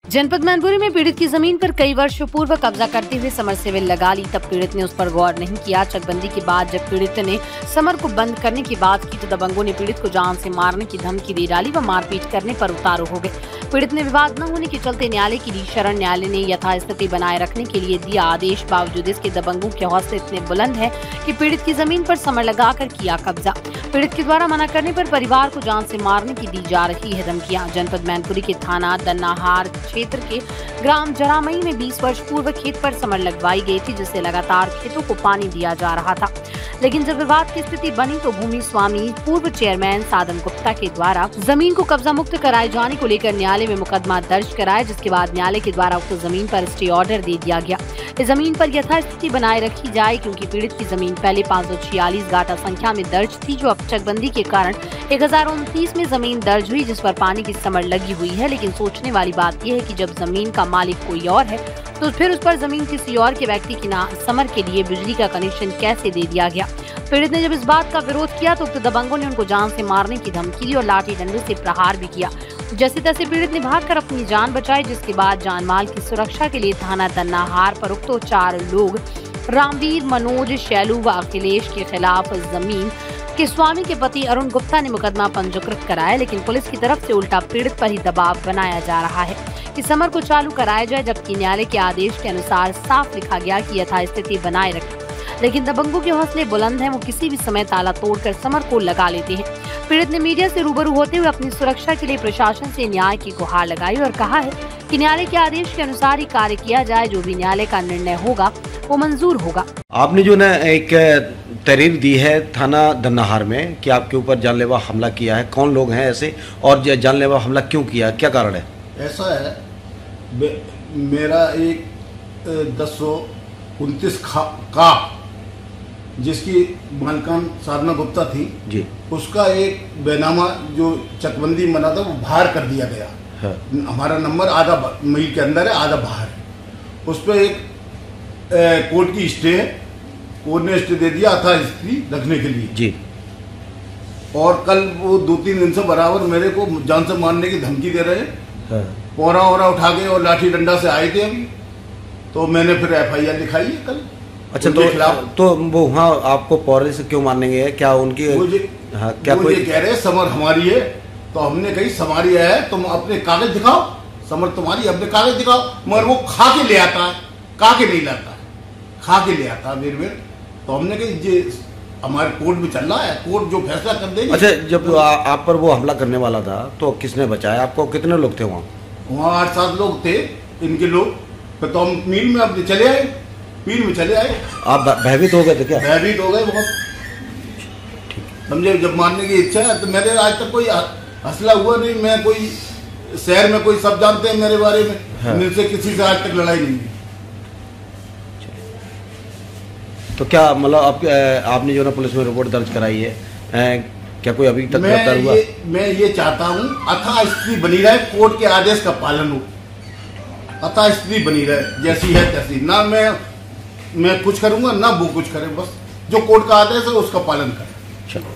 जनपद मैनपुरी में पीड़ित की जमीन पर कई वर्ष पूर्व कब्जा करते हुए समरसेबल लगा ली, तब पीड़ित ने उस पर गौर नहीं किया। चकबंदी के बाद जब पीड़ित ने समर को बंद करने की बात की तो दबंगों ने पीड़ित को जान से मारने की धमकी दे डाली व मारपीट करने पर उतारू हो गए। पीड़ित ने विवाद न होने के चलते न्यायालय की ली शरण। न्यायालय ने यथास्थिति बनाए रखने के लिए दिया आदेश। बावजूद इसके दबंगों के हौसले इतने बुलंद है कि पीड़ित की जमीन पर समर लगाकर किया कब्जा। पीड़ित के द्वारा मना करने पर परिवार को जान से मारने की दी जा रही है धमकियां। जनपद मैनपुरी के थाना दन्नाहार क्षेत्र के ग्राम जरामई में 20 वर्ष पूर्व खेत पर समर लगवाई गई थी, जिससे लगातार खेतों को पानी दिया जा रहा था। लेकिन जब विवाद की स्थिति बनी तो भूमि स्वामी पूर्व चेयरमैन साधन गुप्ता के द्वारा जमीन को कब्जा मुक्त कराए जाने को लेकर न्यायालय में मुकदमा दर्ज कराया, जिसके बाद न्यायालय के द्वारा उक्त जमीन पर स्टे ऑर्डर दे दिया गया। इस जमीन पर यथास्थिति बनाए रखी जाए, क्योंकि पीड़ित की जमीन पहले 546 गाटा संख्या में दर्ज थी, जो अब चकबंदी के कारण 1029 में जमीन दर्ज हुई, जिस पर पानी की समर लगी हुई है। लेकिन सोचने वाली बात यह है कि जब जमीन का मालिक कोई और है तो फिर उस पर जमीन किसी और के व्यक्ति की ना समर के लिए बिजली का कनेक्शन कैसे दे दिया गया। पीड़ित ने जब इस बात का विरोध किया तो उक्त दबंगों ने उनको जान से मारने की धमकी दी और लाठी डंडे से प्रहार भी किया। जैसे तैसे पीड़ित ने भागकर अपनी जान बचाई, जिसके बाद जान माल की सुरक्षा के लिए थाना दन्नाहार पर उक्त 4 लोग रामवीर, मनोज, शैलू व अखिलेश के खिलाफ जमीन के स्वामी के पति अरुण गुप्ता ने मुकदमा पंजीकृत कराया। लेकिन पुलिस की तरफ से उल्टा पीड़ित पर ही दबाव बनाया जा रहा है कि समर को चालू कराया जाए, जबकि न्यायालय के आदेश के अनुसार साफ लिखा गया कि यथास्थिति बनाए रखें। लेकिन दबंगों के हौसले बुलंद हैं, वो किसी भी समय ताला तोड़कर समर को लगा लेते हैं। पीड़ित ने मीडिया से रूबरू होते हुए अपनी सुरक्षा के लिए प्रशासन से न्याय की गुहार लगाई और कहा है कि न्यायालय के आदेश के अनुसार ही कार्य किया जाए। जो भी न्यायालय का निर्णय होगा वो मंजूर होगा। आपने जो ना एक तहरीर दी है थाना दन्नाहार में कि आपके ऊपर जानलेवा हमला किया है, कौन लोग हैं ऐसे और जानलेवा हमला क्यों किया, क्या कारण है? ऐसा है, मेरा एक 1029 का जिसकी मालकान साधना गुप्ता थी जी, उसका एक बैनामा जो चकबंदी बना था वो बाहर कर दिया गया। हाँ। हमारा नंबर आधा मील के अंदर है, आधा बाहर है। उस पर एक कोर्ट की स्टे है, कोर्ट ने स्टे दे दिया था स्त्री रखने के लिए जी। और कल वो 2-3 दिन से बराबर मेरे को जान से मारने की धमकी दे रहे हैं। हाँ। पोरा ओरा उठा के और लाठी डंडा से आए थे अभी, तो मैंने फिर FIR लिखाई है कल। अच्छा, तो वो वहाँ आपको पौरे से क्यों मारने है? क्या उनकी हाँ, क्या कोई कह रहे समर हमारी है, तो हमने कही समारी है, तुम अपने कागज दिखाओ, समर तुम्हारी अपने कागज दिखाओ। मगर वो खा के ले आता है, का के नहीं लाता, खा के ले आता मेरे। तो हमने कही ये हमारे कोर्ट में चल रहा है, कोर्ट जो फैसला कर देगी। अच्छा, जब आप पर वो हमला करने वाला था तो किसने बचाया आपको? कितने लोग थे वहाँ? 8-7 लोग थे इनके लोग। फिर तो हम मील में अपने चले आए, मील में चले आए। आप भयभीत हो गए थे क्या? भयभीत हो गए बहुत, समझे। जब मारने की इच्छा है तो मेरे आज तक कोई हसला हुआ नहीं। मैं कोई शहर में कोई सब जानते हैं मेरे बारे में। हाँ। मुझसे किसी से आज तक लड़ाई नहीं हुई। तो क्या मतलब आपने जो ना पुलिस में रिपोर्ट दर्ज कराई है, क्या कोई अभी तक गिरफ्तार हुआ? मैं ये चाहता हूँ अथाह स्थिति बनी रहे, कोर्ट के आदेश का पालन हो, अथाह स्थिति बनी रहे, जैसी है तैसी। ना मैं कुछ करूंगा ना वो कुछ करे, बस जो कोर्ट का आदेश है उसका पालन करें।